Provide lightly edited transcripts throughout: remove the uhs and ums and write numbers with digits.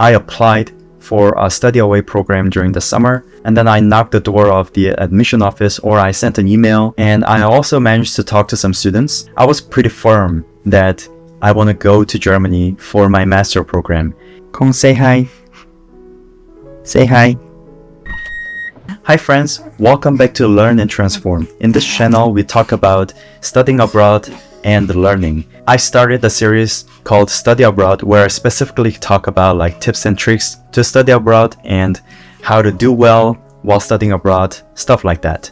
I applied for a study away program during the summer, and then I knocked the door of the admission office, or I sent an email, and I also managed to talk to some students. I was pretty firm that I want to go to Germany for my master program. Kong, say hi. Say hi. Hi friends, welcome back to Learn and Transform. In this channel, we talk about studying abroad and learning. I started a series called Study Abroad, where I specifically talk about like tips and tricks to study abroad and how to do well while studying abroad, stuff like that.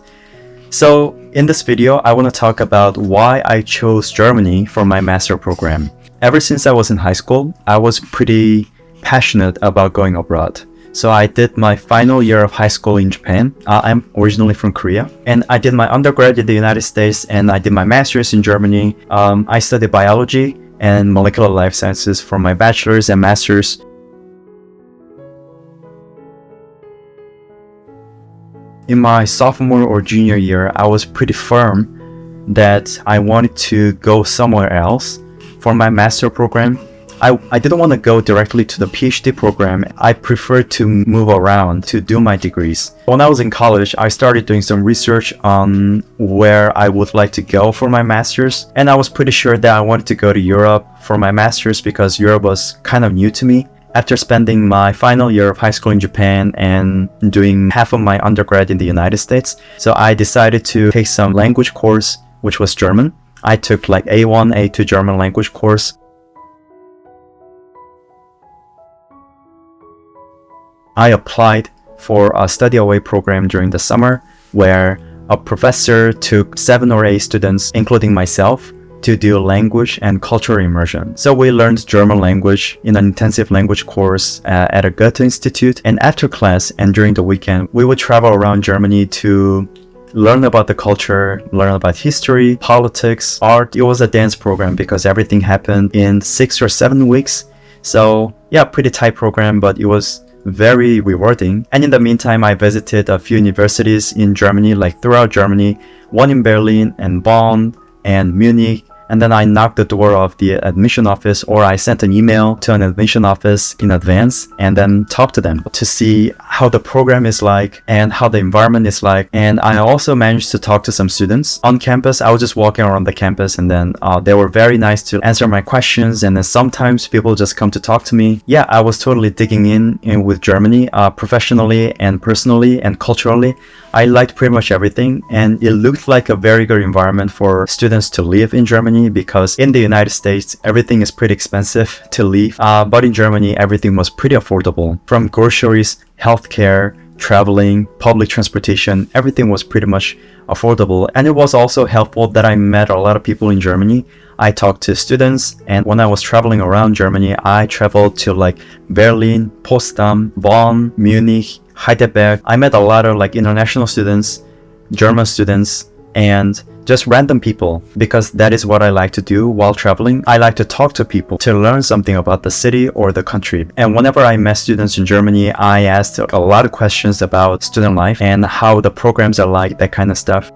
So in this video, I want to talk about why I chose Germany for my master program. Ever since I was in high school, I was pretty passionate about going abroad. So I did my final year of high school in Japan. I'm originally from Korea, and I did my undergrad in the United States, and I did my master's in Germany. I studied biology and molecular life sciences for my bachelor's and master's. In my sophomore or junior year, I was pretty firm that I wanted to go somewhere else for my master program. I didn't want to go directly to the PhD program. I preferred to move around to do my degrees. When I was in college, I started doing some research on where I would like to go for my master's. And I was pretty sure that I wanted to go to Europe for my master's because Europe was kind of new to me. After spending my final year of high school in Japan and doing half of my undergrad in the United States, so I decided to take some language course, which was German. I took like A1, A2 German language course. I applied for a study away program during the summer where a professor took 7 or 8 students, including myself, to do language and cultural immersion. So we learned German language in an intensive language course at a Goethe Institute. And after class and during the weekend, we would travel around Germany to learn about the culture, learn about history, politics, art. It was a dance program because everything happened in 6 or 7 weeks. So yeah, pretty tight program, but it was very rewarding. And in the meantime, I visited a few universities in Germany, like throughout Germany, one in Berlin and Bonn and Munich. And then I knocked the door of the admission office, or I sent an email to an admission office in advance and then talked to them to see how the program is like and how the environment is like. And I also managed to talk to some students on campus. I was just walking around the campus, and then they were very nice to answer my questions. And then sometimes people just come to talk to me. Yeah, I was totally digging in with Germany, professionally and personally and culturally. I liked pretty much everything, and it looked like a very good environment for students to live in Germany, because in the United States, everything is pretty expensive to live. But in Germany, everything was pretty affordable. From groceries, healthcare, traveling, public transportation, everything was pretty much affordable. And it was also helpful that I met a lot of people in Germany. I talked to students, and when I was traveling around Germany, I traveled to like Berlin, Potsdam, Bonn, Munich, Heidelberg. I met a lot of like international students, German students, and just random people, because that is what I like to do while traveling. I like to talk to people to learn something about the city or the country. And whenever I met students in Germany, I asked a lot of questions about student life and how the programs are like, that kind of stuff.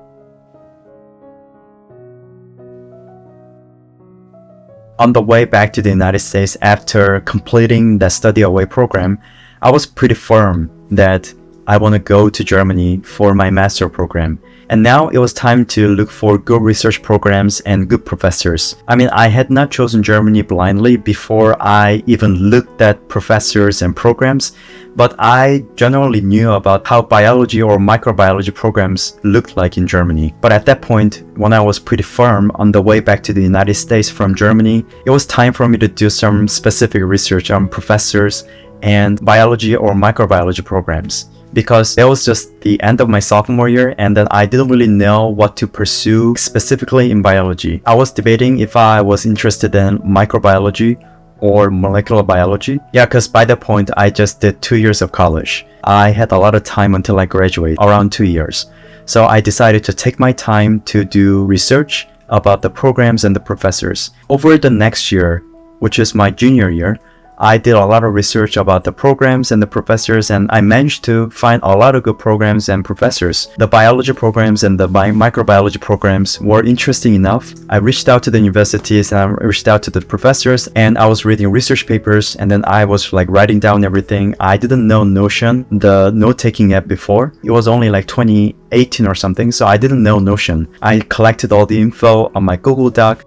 On the way back to the United States after completing the study away program, I was pretty firm that I want to go to Germany for my master program. And now it was time to look for good research programs and good professors. I mean, I had not chosen Germany blindly before I even looked at professors and programs, but I generally knew about how biology or microbiology programs looked like in Germany. But at that point, when I was pretty firm on the way back to the United States from Germany, it was time for me to do some specific research on professors and biology or microbiology programs, because it was just the end of my sophomore year, and then I didn't really know what to pursue specifically in biology. I was debating if I was interested in microbiology or molecular biology. Yeah, because by that point, I just did 2 years of college. I had a lot of time until I graduate, around 2 years. So I decided to take my time to do research about the programs and the professors. Over the next year, which is my junior year, I did a lot of research about the programs and the professors, and I managed to find a lot of good programs and professors. The biology programs and the microbiology programs were interesting enough. I reached out to the universities and I reached out to the professors, and I was reading research papers, and then I was like writing down everything. I didn't know Notion, the note-taking app, before. It was only like 2018 or something, so I didn't know Notion. I collected all the info on my Google Doc.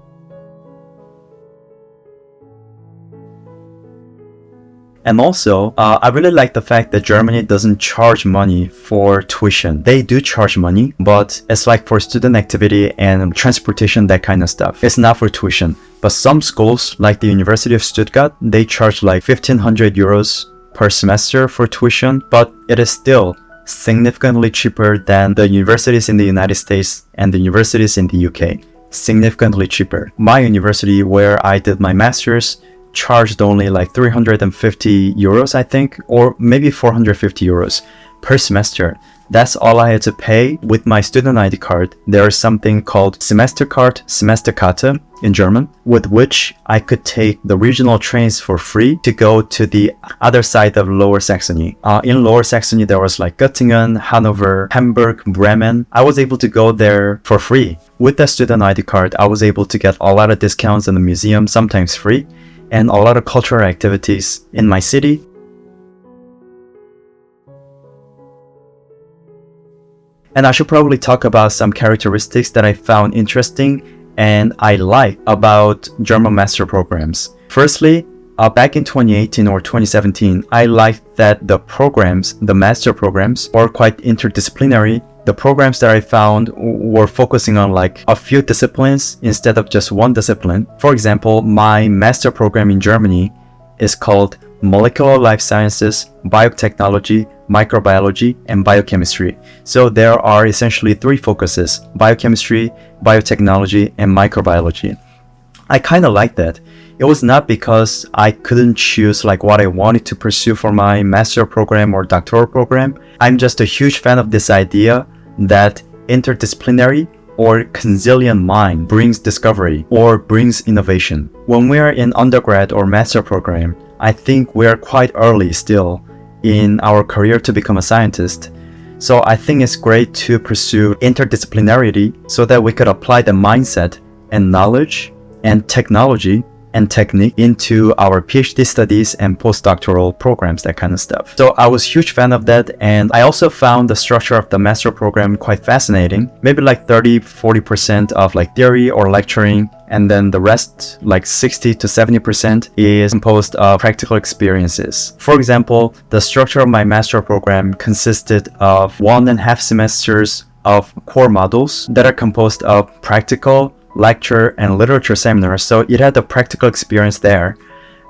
And also, I really like the fact that Germany doesn't charge money for tuition. They do charge money, but it's like for student activity and transportation, that kind of stuff. It's not for tuition. But some schools, like the University of Stuttgart, they charge like 1,500 euros per semester for tuition, but it is still significantly cheaper than the universities in the United States and the universities in the UK. Significantly cheaper. My university, where I did my master's, charged only like 350 euros, I think, or maybe 450 euros per semester. That's all I had to pay with my student ID card. There is something called Semestercard, Semesterkarte in German, with which I could take the regional trains for free to go to the other side of Lower Saxony. In Lower Saxony, there was like Göttingen, Hanover, Hamburg, Bremen. I was able to go there for free. With the student ID card, I was able to get a lot of discounts in the museum, sometimes free, and a lot of cultural activities in my city. And I should probably talk about some characteristics that I found interesting and I like about German master programs. Firstly, back in 2018 or 2017, I liked that the programs, the master programs, were quite interdisciplinary. The programs that I found were focusing on like a few disciplines instead of just one discipline. For example, my master program in Germany is called Molecular Life Sciences, Biotechnology, Microbiology, and Biochemistry. So there are essentially three focuses: biochemistry, biotechnology, and microbiology. I kind of like that. It was not because I couldn't choose like what I wanted to pursue for my master program or doctoral program. I'm just a huge fan of this idea that interdisciplinary or consilium mind brings discovery or brings innovation. When we are in undergrad or master program, I think we are quite early still in our career to become a scientist. So I think it's great to pursue interdisciplinarity so that we could apply the mindset and knowledge and technology and technique into our PhD studies and postdoctoral programs, that kind of stuff. So I was a huge fan of that, and I also found the structure of the master program quite fascinating. Maybe like 30-40% of like theory or lecturing, and then the rest, like 60 to 70%, is composed of practical experiences. For example, the structure of my master program consisted of 1.5 semesters of core modules that are composed of practical, lecture, and literature seminars. So it had the practical experience there.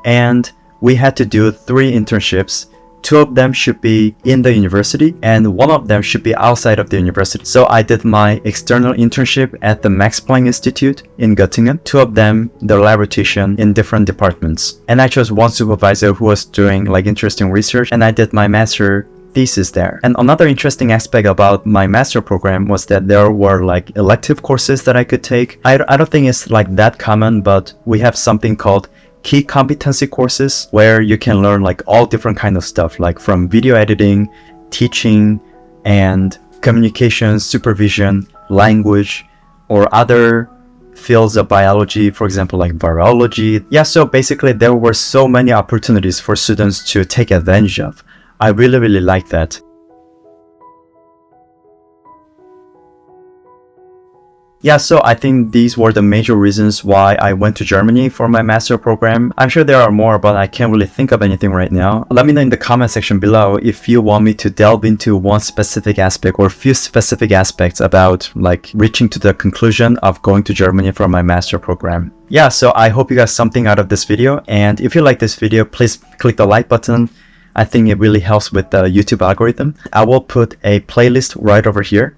And we had to do 3 internships. 2 of them should be in the university and 1 of them should be outside of the university. So I did my external internship at the Max Planck Institute in Göttingen. 2 of them, the laboration in different departments. And I chose 1 supervisor who was doing like interesting research, and I did my master thesis there. And another interesting aspect about my master program was that there were like elective courses that I could take. I don't think it's like that common, but we have something called key competency courses where you can learn like all different kind of stuff, like from video editing, teaching, and communication, supervision, language, or other fields of biology, for example, like virology. Yeah, so basically there were so many opportunities for students to take advantage of. I really like that. Yeah, so I think these were the major reasons why I went to Germany for my master program. I'm sure there are more, but I can't really think of anything right now. Let me know in the comment section below if you want me to delve into one specific aspect or few specific aspects about like reaching to the conclusion of going to Germany for my master program. Yeah, so I hope you got something out of this video, and if you like this video, please click the like button. I think it really helps with the YouTube algorithm. I will put a playlist right over here,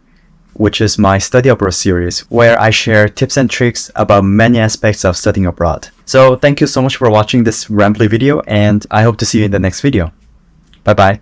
which is my study abroad series, where I share tips and tricks about many aspects of studying abroad. So thank you so much for watching this rambly video, and I hope to see you in the next video. Bye bye.